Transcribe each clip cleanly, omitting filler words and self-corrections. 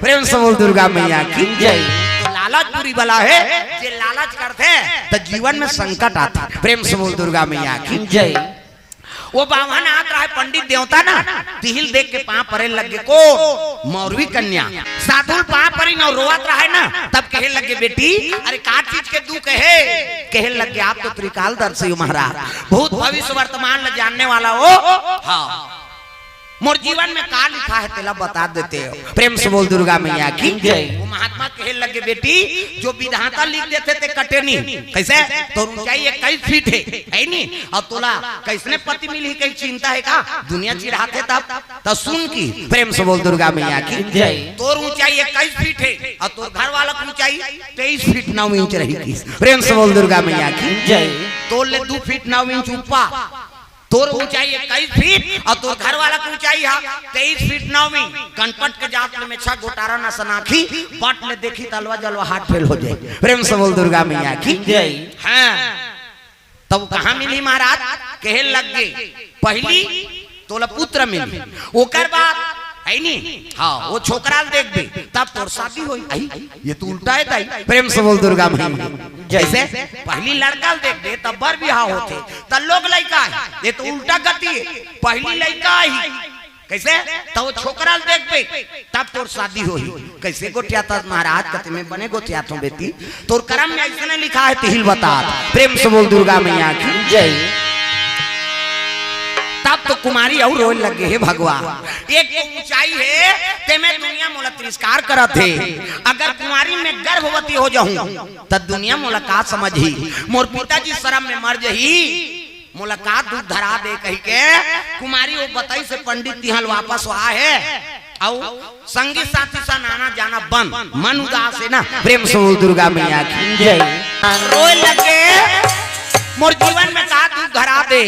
प्रेम से बोल दुर्गा मैया की जय। लालच बुरी बला है, जे लालच करते तो जीवन में संकट आता। प्रेम से बोल दुर्गा मैया की जय। वो बावन आत रहा है पंडित देवता ना, तिहिल देख के पांव परे लगे को मौरवी कन्या साधुल पांव परी न रोवत रहा है ना, तब कहे लगे बेटी अरे का चीज के दुख है, कहे लगे आप तो त्रिकालदर्शी हो महाराज, भूत भविष्य वर्तमान ल जानने वाला हो। हाँ मोर जीवन में का लिखा है तेला बता देते हो। प्रेम से बोल दुर्गा मैया की जय। वो महात्मा कहे लगे बेटी जो विधाता लिख देते थे कटे नहीं, कैसे तो ऊंचाई 21 फीट है नहीं, और तोला कैसने पति मिली कहीं चिंता है का, दुनिया चिढ़ाते तब सुन की। प्रेम से बोल दुर्गा मैया की जय। तोर ऊंचाई 21 फीट है और तोर घर वाला की ऊंचाई 23 फीट 9 इंच रहेगी। प्रेम से बोल दुर्गा मैया की जय। तोर ले 2 फीट 9 इंच ऊपर, तोर ऊंचाई 21 फीट और तोर घर वाला की ऊंचाई है 23 फीट 9 इंच। कनपट के जात में छा गोटारा न सनाखी पट ले देखी तलवा जलवा हाथ फेल हो जाए। प्रेम से बोल दुर्गा मैया की जय। हाँ तब कहाँ मिली महाराज, कहे लग गए पहली तोला पुत्र मिली, ओकर बाद है नहीं। हाँ वो छोकराल देख दे तब तोर शादी होई। ये तो उल्टा है ताई। प्रेम से बोल दुर्गा मैया जैसे पहली लड़का देख दे तब बर बियाह होते, तब लोग लड़का है, ये तो उल्टा गति है, पहली लड़का ही कैसे तो वो छोकराल देख दे तब तोर शादी होई। कैसे गोटियाता महाराज कते में बने गोटियातो बेटी, तोर कर्म में ऐसा लिखा है तिहिल बता। प्रेम से बोल दुर्गा मैया की जय। तब तो कुमारी और रोने लगे है भगवान, एक तो ऊंचाई है ते में दुनिया मोला तिरस्कार करत है, अगर कुमारी में गर्भवती हो जाऊं तब दुनिया मुलाकात समझी, मोर पिताजी शर्म में मर जही, मुलाकात दूध धरा दे कही के कुमारी वो बताई से पंडित तिहल वापस आ है और संगी साथी सा नाना जाना बंद, मन उदास है ना। प्रेम से दुर्गा मैया की जय। रोए लगे मोर जीवन में का तू धरा दे,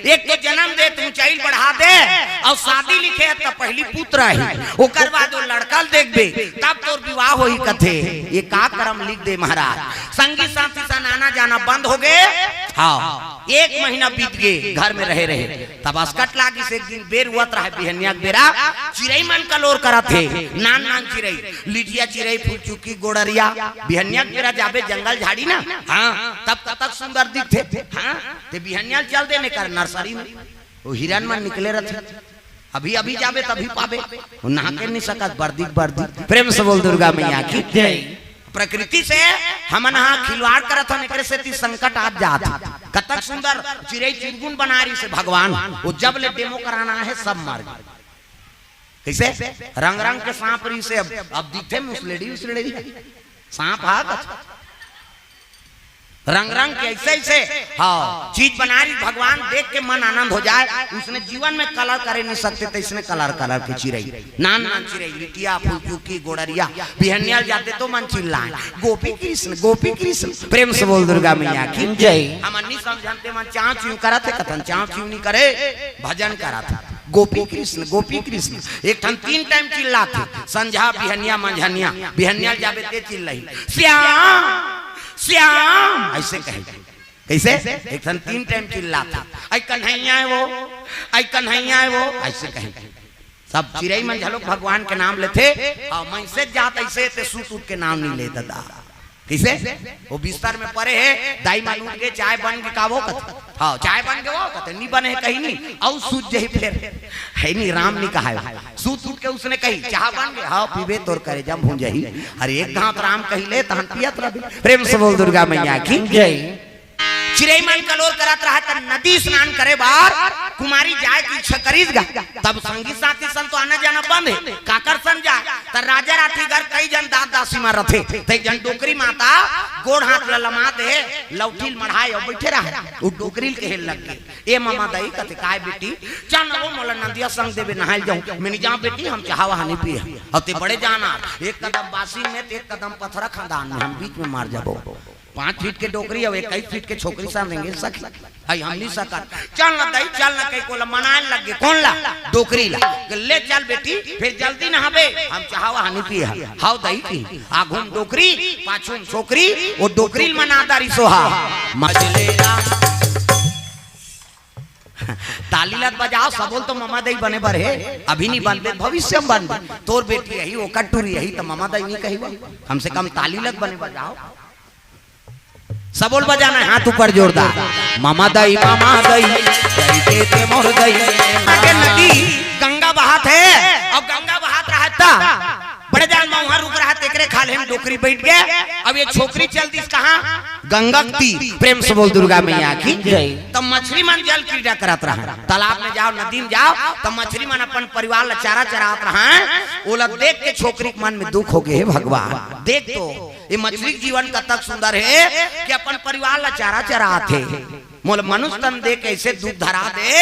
एक तो जन्म दे तू ऊंचाई बढ़ा दे और शादी लिखे तो पहली पुत्र है, ओकर बाद वो लड़का देख दे तब तोर विवाह होई कथे। ये का कर्म लिख दे महाराज, संगी साथी सा नाना जाना बंद हो गए। हाँ 1 महीना बीत गए घर में रहे तब अस्कट लागी से एक दिन बेर हुआ रहा बिहनिया बेरा, चिड़ई मन कलोर करा थे, नान नान चिड़ई लिटिया चिड़ई फुलचुकी गोड़रिया बिहनिया बेरा जाबे जंगल झाड़ी ना। हाँ तब तक सुंदर दिखते। हाँ ते बिहनिया चल देने कर नर्सरी में वो हिरन मन निकले रहते, अभी अभी जाबे तभी पाबे, नहा के नहीं सकत बर्दी बर्दी। प्रेम से बोल दुर्गा मैया की जय। प्रकृति से हमन यहाँ खिलवाड़ करत हन, एकरे से ती संकट आ जात। कतक सुंदर चिड़ई चिरगुन बना रही से भगवान, वो जब ले डेमो कराना है सब मर गए। कैसे रंग रंग के सांप रही से अब दिखे मुसलेड़ी सांप हाथ रंग रंग के ऐसे ऐसे हाँ चीज बना रही, भगवान देख के मन आनंद हो जाए। उसने जीवन में कलर करे नहीं सकते तो इसने कलर के चिड़ई नान नान चिड़ई लिटिया फुलचुकी गोड़रिया बिहनिया जाते तो मन चिल्लाए गोपी कृष्ण। प्रेम से बोल दुर्गा मैया की जय। हम नहीं समझते मन चाव चू करा थे, कथन चाव चू नहीं करे भजन करा था। गोपी कृष्ण एक ठन 3 टाइम चिल्ला थे, संझा बिहनिया मंझनिया, बिहनिया जाबे ते चिल्लाई श्याम ऐसे कहे। कैसे एक 3 टाइम चिल्लाता, आई कन्हैया है वो ऐसे कहे। सब चिड़ई मन झलोक भगवान के नाम लेते और मैं से जात ऐसे ते सूट के नाम नहीं लेता था। कैसे वो बिस्तर में पड़े है, दाई मान उठ के चाय बन के कावो कथ, हाँ चाय बन के वो कथे नहीं बने कहीं नहीं और सूत जही फिर है नहीं राम नहीं कहा सूत उठ के उसने कही चाय बन गए, हाँ पीबे तोर करे जब हो जही। अरे एक घात राम कही ले तहन पियत रही। प्रेम से बोल दुर्गा मैया की जय। चिड़ई मन कलोर करत रहा तब नदी स्नान करे बार कुमारी जाए की इच्छा करीगा, तब संगी साथी सन तो आना जाना बंद है, काकर सन जाए तब राजा राठी घर कई जन दास दासी में रथे, ते जन डोकरी माता गोड़ हाथ ललमा दे लौठील मढ़ाए और बैठे रहा वो डोकरील के हेल लग गए। ए मामा दई कते काय बेटी चल वो मोला नदिया संग देवे नहाल जाऊं, मैंने जा बेटी हम चाहवा हनी पिए और ते बड़े जाना एक कदम बासी में एक कदम पत्थरा खदान में हम बीच में मार जाबो। 5 फीट के डोकरी और 21 फीट के छोकरी सा देंगे सखी आई हम नहीं सकत। चल ना दई चल ना कई को मनाए लग गए, कौन ला डोकरी ला ले चल बेटी फिर जल्दी नहाबे हम चाहवा हनी पिए हाउ दई की आगुम डोकरी पाछुम छोकरी वो डोकरी मनादारी सोहा मजलेरा ताली लत बजाओ सबोल तो ममा दई बने बर है अभी नहीं बनते भविष्य में बनते तोर बेटी यही वो कटूरी यही तो ममा दई नहीं कही कम से कम ताली लत बने बजाओ सबोल बजाना हाथ ऊपर जोरदार मामा दई देते मोर दई आगे नदी गंगा बहात है अब गंगा बहात रहता बड़े जान में वहां रुक रहा तेकरे खाले हम डोकरी बैठ गए अब ये छोकरी चल दी कहां गंगा तीर प्रेम से बोल दुर्गा मैया की जय तब मछली मन जल क्रीड़ा करत रहा तालाब में जाओ नदी में जाओ तब मछली मन अपन परिवार ला चारा चरात रहा ओला देख के छोकरी के मन में दुख हो गए भगवान देख तो ये मछली जीवन कतक सुंदर है कि अपन परिवार ला चारा चरात है मोल मनुष्य तन देख कैसे दूध धरा दे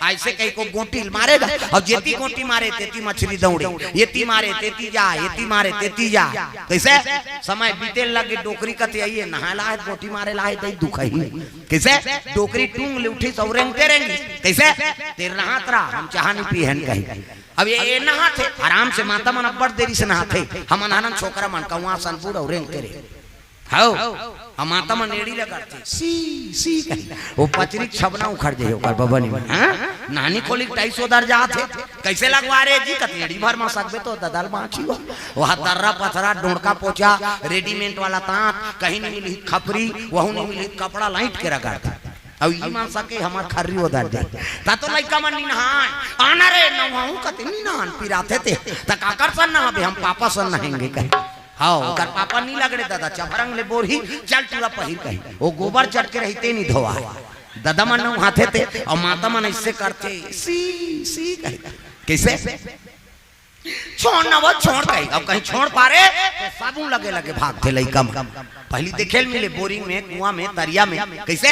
ऐसे कहीं को गोटी मारेगा और जेती गोटी मारे तेती मछली दौड़े येती मारे तेती जा येती मारे तेती जा कैसे समय बीते लगे डोकरी कते आइए नहाला है गोटी मारे लाए तई दुख ही कैसे डोकरी टूंग ले उठी सौरेंगते रहेंगी कैसे तेर नहात रहा हम चाह नहीं पीहन कहीं अब ये नहाते आराम से माता मन बड़ देरी से नहाते हम अनानन छोकरा मन कौवा सनपुर और रेंग करे हाउ हम माता मन एड़ी लगाते सी सी कही वो पचरी छबना उखड़ जाए ओकर बबनी में हां नानी खोली 250 दर जाते कैसे लगवा रे जी कतेड़ी भर में सकबे तो ददल बाछी वहां दर्रा पथरा डोंडका पोचा रेडीमेड वाला तांत कहीं नहीं मिली खपरी वहु नहीं मिली कपड़ा लाइट के रगड़ता अब ई मान सके हमार खर्री उधर दे ता तो लइका मन नहीं नहान आना रे नहाऊ कते नहीं नहान पिराते ते त काकर सन ना हम पापा सन नहाएंगे कहे हाँ कर पापा नहीं लग रहे दादा चपरंग ले बोरी चल टूरा पहिर कही वो गोबर चढ़ के रहते नहीं धोआ दादा मन हाथे थे और माता मन इससे करते सी सी कही कैसे छोड़ ना वो छोड़ कही अब कहीं छोड़ पा रहे तो साबुन लगे लगे भागते लइका पहली देखे मिले बोरिंग में कुआं में दरिया में कैसे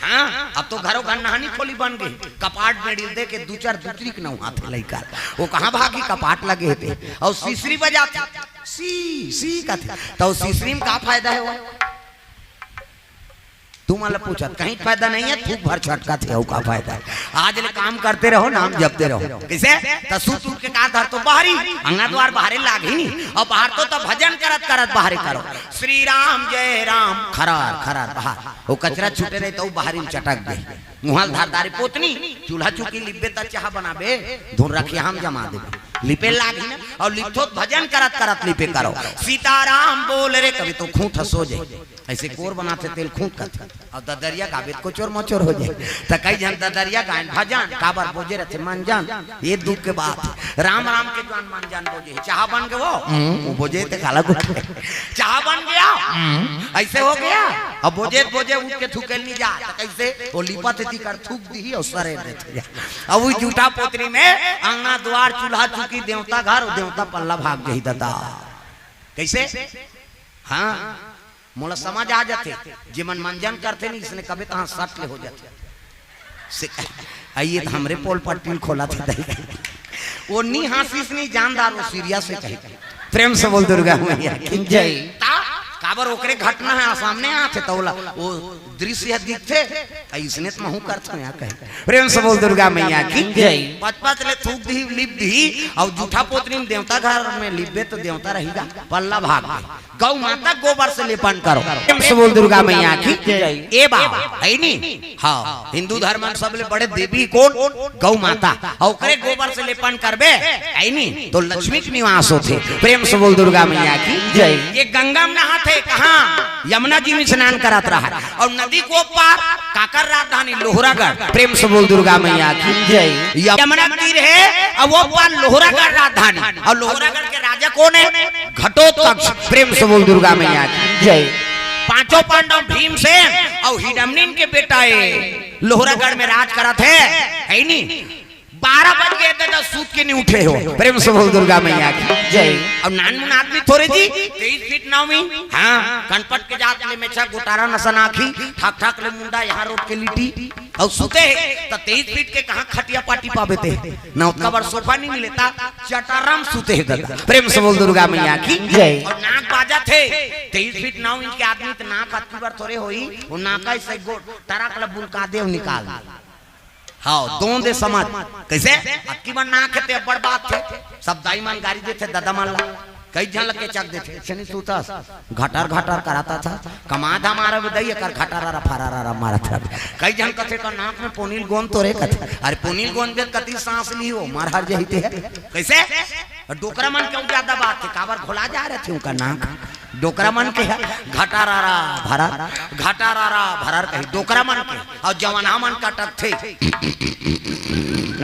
हाँ अब तो घरों घर नहानी खोली बन गई कपाट में डिल दे के दो चार दूसरी के नौ हाथ लइका वो कहाँ भागी कपाट लगे थे और सीसरी बजाते सी सी का तो सीसरी में का फायदा है वो तू मला पूछा कहीं फायदा नहीं है थूक भर छटका थे का फायदा है आज ले काम करते रहो नाम जपते रहो कैसे तसू टूट के का धर तो बाहरी अंगा द्वार बाहर लाग ही नहीं और बाहर तो भजन करत करत बाहर करो श्री राम जय राम खरार खरार बाहर वो कचरा छूटे रहे तो बाहरी में चटक दे मुहल धारदारी पोतनी चूल्हा चुकी लिब्बे त चाह बनाबे धुन रखिए हम जमा दे लिपे लागी ना और लिखो भजन करत करत लिपे करो सीताराम बोल रे कभी तो खूंट सो जाए ऐसे कोर बनाते तेल खूंट करते और ददरिया गाबे को चोर मचोर हो जाए तो कई जन ददरिया गायन भजन काबर बोझे रहते मन जान ये दुख के बात राम राम के जान मन जान बोझे चाह बन गए वो बोझे थे खाला को चाह बन गया ऐसे हो गया अब बोझे बोझे उठ के थूके नहीं जा कैसे वो लिपा थे कर थूक दी और सरे रहते अब वो जूठा पोतरी में अंगना द्वार चूल्हा चुकी देवता घर देवता पल्ला भाग गई दादा कैसे हाँ मोला समझ आ जाते जीवन मंजन करते नहीं इसने कभी तो सट ले हो जाते आइए तो हमरे पोल पट्टी खोला था वो नहीं हंसी नहीं जानदार वो सीरियस से कहे प्रेम से बोल दुर्गा मैया की जय काबर ओकरे घटना है सामने आते तौला वो दृश्य दिखते इसने तो महू करते हैं कहे प्रेम से बोल दुर्गा मैया की जय पचपच ले थूक दी लिप दी और जूठा पोतरी में देवता घर में लिपे तो देवता रहेगा पल्ला भाग गौ माता गोबर से लेपन करो प्रेम से बोल दुर्गा मैया की जय ए बाबा है नी हाँ हिंदू धर्म में सबले बड़े देवी कौन गौ माता और ओकरे गोबर से लेपन करबे है नी तो लक्ष्मी के निवास होते प्रेम से बोल दुर्गा मैया की जय ये गंगा में नहाते कहाँ यमुना जी में स्नान करात रहा और नदी को पार काकर राजधानी लोहरागढ़ प्रेम से बोल दुर्गा मैया की जय यमुना तीर है और वो पार लोहरागढ़ राजधानी और लोहरागढ़ के राजा कौन है घटोत्कच प्रेम से बोल दुर्गा मैया की जय पांचों पांडव भीमसेन और हिडम्बी के बेटा है लोहरागढ़ में राज करा थे है नी 12 बज गए थे तो सूत के नहीं उठे हो प्रेम से बोल दुर्गा मैया की जय और नान आदमी थोड़े जी 23 फीट 9 में हाँ कनपट के जात ले में छा गोटारा नसन आखी ठाक ठाक ले मुंडा यहाँ रोड के लिटी और सुते तो 23 फीट के कहाँ खटिया पाटी पावे थे ना उतना बड़ सोफा नहीं मिलेता चटाराम सुते है दादा प्रेम से बोल दुर्गा मैया की जय और नाक बाजा थे 23 फीट 9 इंच के आदमी तो नाक अटकी बार थोड़े होई वो नाका से गोट टराक ला बुलका दे निकाल हाँ दों दे समझ कैसे अक्की मन ना खेते बड़ बात थे सब दाई मन गाड़ी देते दादा मान ला कई जन लगे चक देते चनी सूतस घटार घटार कराता था कमादा मारा बदई कर घटारा फरारा मारा था कई जन कथे का नाक में पोनील गोंद तो रे कथे अरे पोनील गोंद के कति सांस ली हो मार हर जहीते है कैसे डोकरा मन क्यों ज्यादा बात थे काबर खोला जा रहे थे उनका नाक डोकरा मन के घटारा भरार कही डोकरा मन के और जवाना मन का टक थे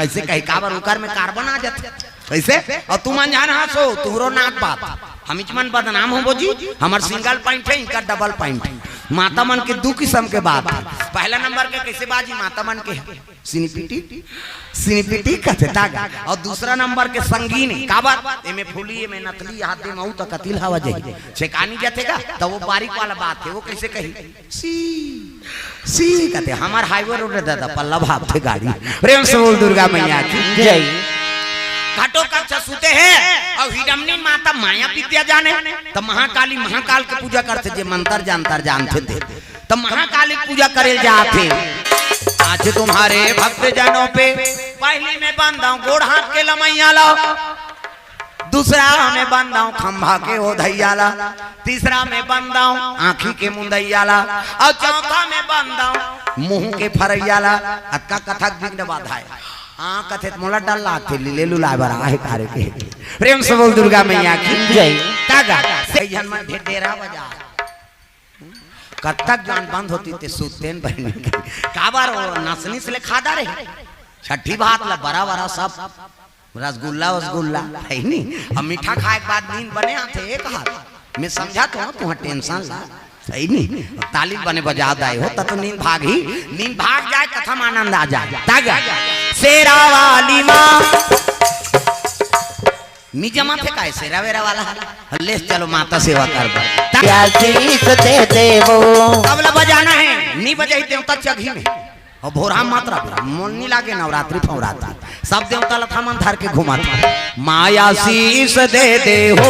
ऐसे कही काबर उकर में कार्बन आ जाते ऐसे और तुम अनजान हंसो तुहरो नाक बात हम मन बदनाम हो बोजी हमार सिंगल पॉइंट है इनका डबल पॉइंट है माता मन के दो किस्म के बात है पहला नंबर के कैसे बाजी माता मन के सिनीपिटी कहते तागा और दूसरा नंबर के संगीन काबर एमे फूली एमे नकली हाथ में मऊ तक कतिल हवा जाई छेकानी जातेगा तो वो बारीक वाला बात है वो कैसे कही सी कहते हमार हाईवे रोड दादा पल्ला भाव थे गाड़ी प्रेम से बोल दुर्गा मैया की जय घाटों कक्षा सूते हैं और हिडमनी माता माया विद्या जाने तो महाकाली महाकाल की पूजा करते जे मंत्र जानते थे तो महाकाली पूजा करे जाते आज तुम्हारे भक्त जनों पे पहली में बंदा गोड़ हाथ के लमैया लाओ दूसरा में बंदाऊं खंभा के ओधैयाला तीसरा में बंदाऊं आँखी के मुंदैयाला और चौथा में बंदाऊं मुंह के फरैयाला अक्का कथक बिगड़ बाधाए हाँ कथे मोला डल लाते ले लुला बरा है कारे के प्रेम से बोल दुर्गा मैया की जय कागा से जन्म ढेरा बजा कथक जान बंद होती ते सुतेन बहनी काबार नसनी से ले खादा रे छठी भात ला बड़ा बड़ा सब रसगुल्ला है नहीं अब मीठा खाए के बाद नींद बने आते एक हाथ मैं समझा तो तुम टेंशन ला सही नहीं ताली बने बजा दाए हो तो नींद भाग जाए कथम आनंद आ जाए तागा शेरा वाली माँ निजमा थे का शेरा वेरा वाला ले चलो माता सेवा कर तबला बजाना है नहीं बजाई देवता चघी में और भोरा मात्रा मन नहीं लागे नवरात्रि फवरात्रि सब देवता लथा मन धर के घुमाता माया शीश दे हो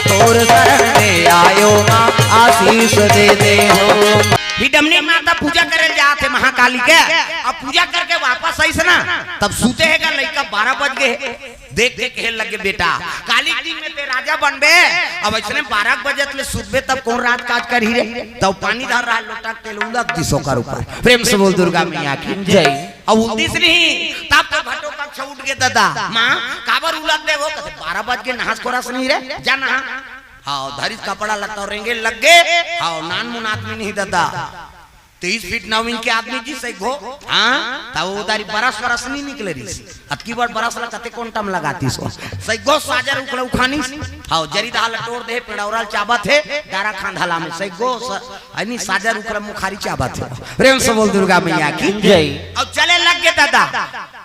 तोर शरण में आयो माँ आशीष दे हो हिडमनी माता पूजा करे जाते महाकाली के अब पूजा करके वापस आई से ना तब सूते हैगा लड़का 12 बज गए देख खेल लगे बेटा काली दिन में ते राजा बनबे अब इसने 12 बजे ले सुतबे तब कौन रात काज कर ही रे तब पानी धर रहा लोटा तेल उलट दिसो कर ऊपर प्रेम से बोल दुर्गा मैया की जय अब उदिस नहीं तब तो घटो का छूट गए दादा मां काबर उलट दे वो 12 बज के नहास कोरस नहीं रे जा नहा हाँ धरित कपड़ा लगता रेंगे लग गए हाँ नान मुन आदमी नहीं दादा 23 फीट 9 इंच के आदमी जी सही गो हाँ तब वो दारी बरस नहीं निकले रही अतकी बार बरस लगते कौन टाइम लगाती सो सही गो साजर उखड़ा उखानी हाँ जरी दाल टोर दे पेड़ौराल चाबा थे दारा खांधाला में सही गो नहीं साजर उखड़ा मुखारी चाबा थे प्रेम से बोल दुर्गा मैया की जय अब चले लग गए दादा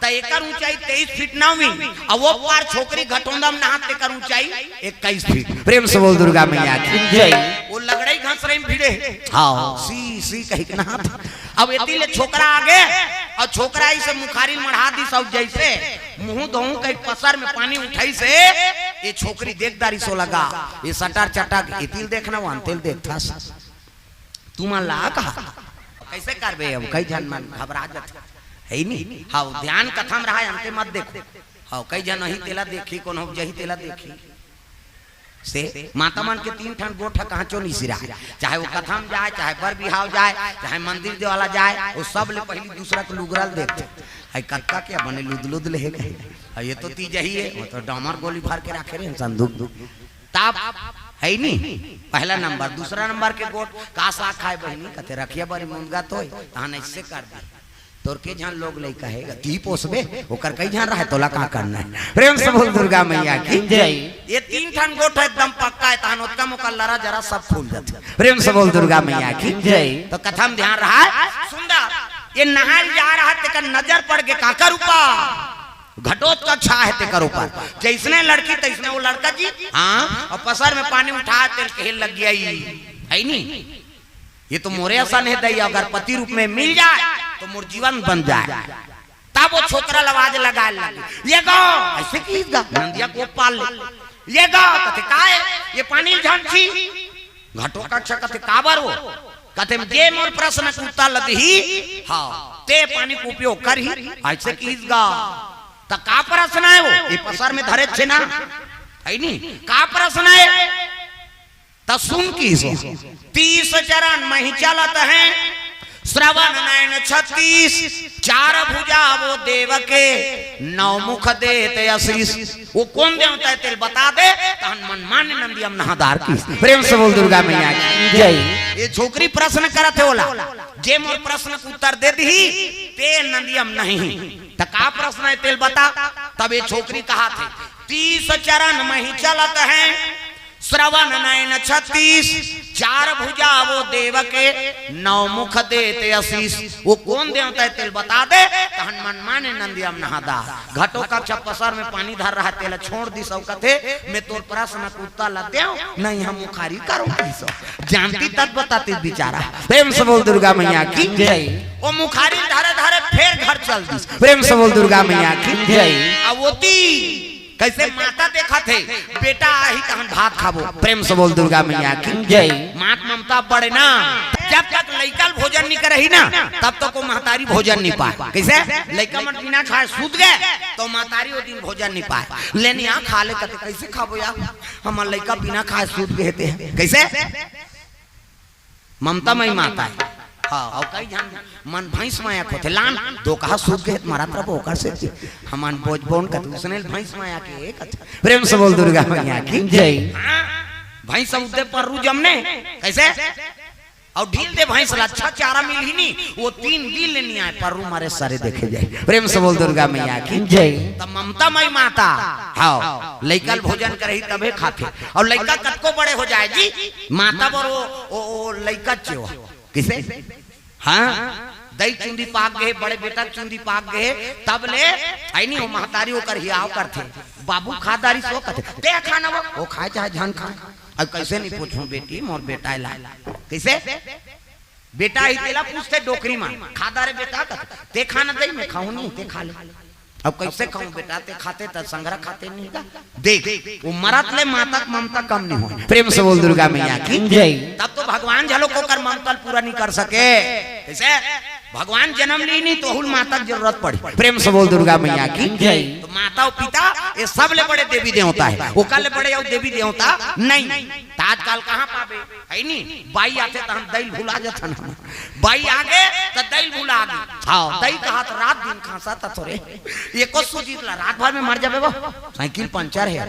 तो एकर ऊंचाई 23 फीट 9 इंच और वो पार छोकरी घटोंदा में नहाते कर ऊंचाई 21 फीट प्रेम से बोल दुर्गा मैया की जय वो लगड़ई घास रही भिड़े हाँ सी कही के नहा अब इतनी ले छोकरा आगे और छोकरा से मुखारी मढ़ा दी सब जैसे मुंह दोहू कहीं पसर में पानी उठाई से ये छोकरी देखदारी सो लगा ये सटर चटक इतिल देखना वो अंतिल देखता तुम ला कहा कैसे करबे अब कई जन मन घबरा जाते है नहीं हाँ ध्यान कथम रहा अंते मत देखो हाँ कई जन ही तेला देखी कौन हो जही तेला देखी से माता मन के 3 ठन गोठा कहाँ चो नहीं सिरा चाहे वो कथम जाए चाहे बर बिहाव जाए चाहे मंदिर देवाला जाए वो सब ले पहली दूसरा को लुगरल देखते है कक्का क्या बने लुद ले ये तो तीज ही है वो तो डमर गोली भर के रखे रहे संदूक ताप है नहीं पहला नंबर दूसरा नंबर के गोट का साग खाए बहनी कहते रखिया बड़ी मुनगा तो तहन ऐसे कर दी तोर के जहां लोग ले कहेगा ती पोसबे ओकर कई जहां रहे तोला का करना है प्रेम से बोल दुर्गा मैया की जय ये 3 ठन गोठ एकदम पक्का है तहन ओतका मुका लरा जरा सब फूल जाते प्रेम से बोल दुर्गा मैया की जय तो कथम ध्यान रहा सुंदर ये नहाल जा रहा तेकर नजर पड़ के काकर ऊपर घटोत का छा है तेकर ऊपर जैसने लड़की तैसने वो लड़का जी हाँ और पसर में पानी उठा तेल खेल लग गया है नहीं ये तो मोरे आसान है दैया अगर पति रूप में मिल जाए तो मोर जीवन बन जाए तब वो छोकरा आवाज लगाए लगे ये गो ऐसे की नंदिया को पाल ले ये गो कथे काए ये पानी झांसी घटो का कथे काबर हो कथे जे मोर प्रश्न के उत्तर लदही हां ते पानी को उपयोग करही ऐसे की गा त का प्रश्न है वो ये पसर में धरे छे ना है नहीं का प्रश्न है तो सुन की 30 चरण मही चलत है श्रवण नयन 36 चार भुजा वो देव के 9 मुख देते आशीष। वो कौन देवता है तेल बता दे तहन मन मान्य नंदी हम नहादार की प्रेम से बोल दुर्गा मैया की जय। ये छोकरी प्रश्न करत होला जे मोर प्रश्न को उत्तर दे दी ते नंदी हम नहीं तो का प्रश्न है तेल बता। तब ये छोकरी कहा थे 30 चरण मही चलत है श्रवण नयन 36 चार भुजा वो देव के 9 मुख देते आशीष। वो कौन देवता है तेल बता दे तहन मन माने नंदियम नहादा। घटो का छपसर में पानी धर रहा तेल छोड़ दी सब कथे मैं तोर प्रश्न कुत्ता लते नहीं हम मुखारी करूं जानती तब बताती बेचारा प्रेम से बोल दुर्गा मैया की जय। वो मुखारी धारे धारे फिर घर चल दी प्रेम से बोल दुर्गा मैया की जय। अवोती कैसे माता देखा थे बेटा आई तहन भात खाबो प्रेम से बोल दुर्गा मैया की जय। मात ममता बड़े ना जब तक लइका भोजन नहीं करही ना तब तक को महतारी भोजन नहीं पाए। कैसे लइका मत बिना खाए सूत गए तो महतारी वो दिन भोजन नहीं पाए लेनी आ खा ले कते कैसे खाबो यार हम लइका बिना खाए सूत गए थे कैसे ममता मई माता है। हाँ और कई जान मन भैंस माया को थे लान तो कहा सूत गए मारा तरफ ओकर से हमन बोझ बोन का उसने भैंस माया के एक अच्छा प्रेम से बोल दुर्गा मैया की जय। भैंस उदे पर रू जमने कैसे और ढील दे भैंस अच्छा चारा मिल ही नहीं वो 3 ढील लेनी आए पर रू मारे सारे देखे जाए प्रेम से बोल दुर्गा मैया की जय। तब ममता मई माता हाँ लइका भोजन करही तबे खाते और लइका कतको बड़े हो जाए जी माता बर वो लइका चेवा किसे हाँ दही चुंदी पाक गए बड़े बेटा चुंदी पाक गए तब ले आई नहीं वो महतारी वो कर हियाव करते बाबू खादारी सो करते ते खाना वो खाए चाहे जान खाए। अब कैसे नहीं पूछूं बेटी मोर बेटा ला कैसे बेटा ही तेला पूछते डोकरी मां खादारे बेटा ते खाना दही मैं खाऊं नहीं ते खा ले। अब कैसे खाऊं बेटा ते खाते त संग्रह खाते नहीं का देख वो मरत ले माता ममता कम नहीं हो प्रेम से बोल दुर्गा मैया की जय। तब तो भगवान झलो को कर ममता पूरा नहीं कर सके कैसे भगवान जन्म ली नहीं तो हुल माता की जरूरत पड़ी प्रेम से बोल दुर्गा मैया की जय। तो माता और पिता ये सब ले बड़े देवी देवता है वो कल बड़े और देवी देवता नहीं आजकल कहाँ पावे है नहीं बाई आते तो हम दही भुला जाते बाई आगे तो दही भुला गई हाँ दही कहा तो रात दिन खांसा था थोड़े ये को सूचित ला रात भर में मर जावे वो साइकिल पंचर है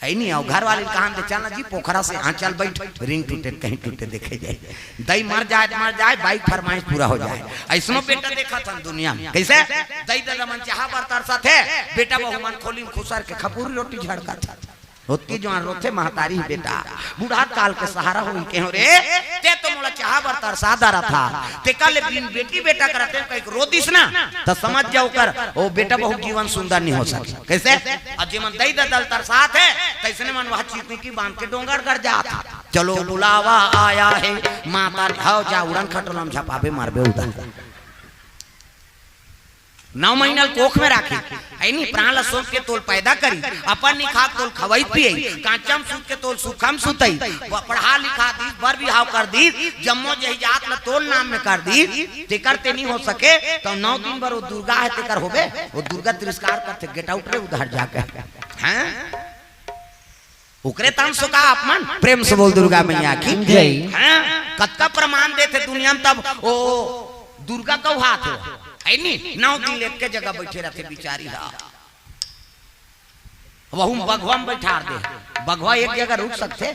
नहीं आओ घर वाले कहा चलना जी पोखरा से हाँ चल बैठ रिंग टूटे कहीं टूटे देखे जाए दही मर जाए बाइक फरमाइश पूरा हो जाए। ऐसा बेटा देखा था दुनिया में कैसे दही दादा मन चाहा बरतर साथे बेटा बहु मन खोली खुसर के खपूरी रोटी झड़का था रोती जो रोथे महतारी बेटा बूढ़ा काल के सहारा हुई के रे ते तो मोला चाहा बरतर सादारा था ते कल बिन बेटी बेटा करते कहीं रोदिस ना तो समझ जाओ कर वो बेटा बहु जीवन सुंदर नहीं हो सके कैसे अब जीवन दई दल तरसात है कैसे मन वह चीतनी की बांध के डोंगर कर जाता चलो बुलावा आया है माता हाओ जा उड़न खटोलम झपाबे मारबे उधर 9 महीना कोख में राखी ऐनी प्राण सोच के तोल पैदा करी अपन निखा तोल खवाई पिए कांचम सूत के तोल सुखम सुतई पढ़ा लिखा दी बर बिहाव कर दी जम्मो जहिजात ल तोल नाम में कर दी तेकर ते नहीं हो सके तो 9 दिन बर वो दुर्गा है तेकर होबे वो दुर्गा तिरस्कार करते गेट आउट रे उधर जाके हैं उकरे तन सुका अपमान प्रेम से बोल दुर्गा मैया की जय। हैं कतका प्रमाण देते दुनिया में तब ओ दुर्गा का हाथ हो है नहीं 9 दिन एक के जगह बैठे रहते बिचारी वह बघवा में बैठा दे बघवा एक जगह रुक सकते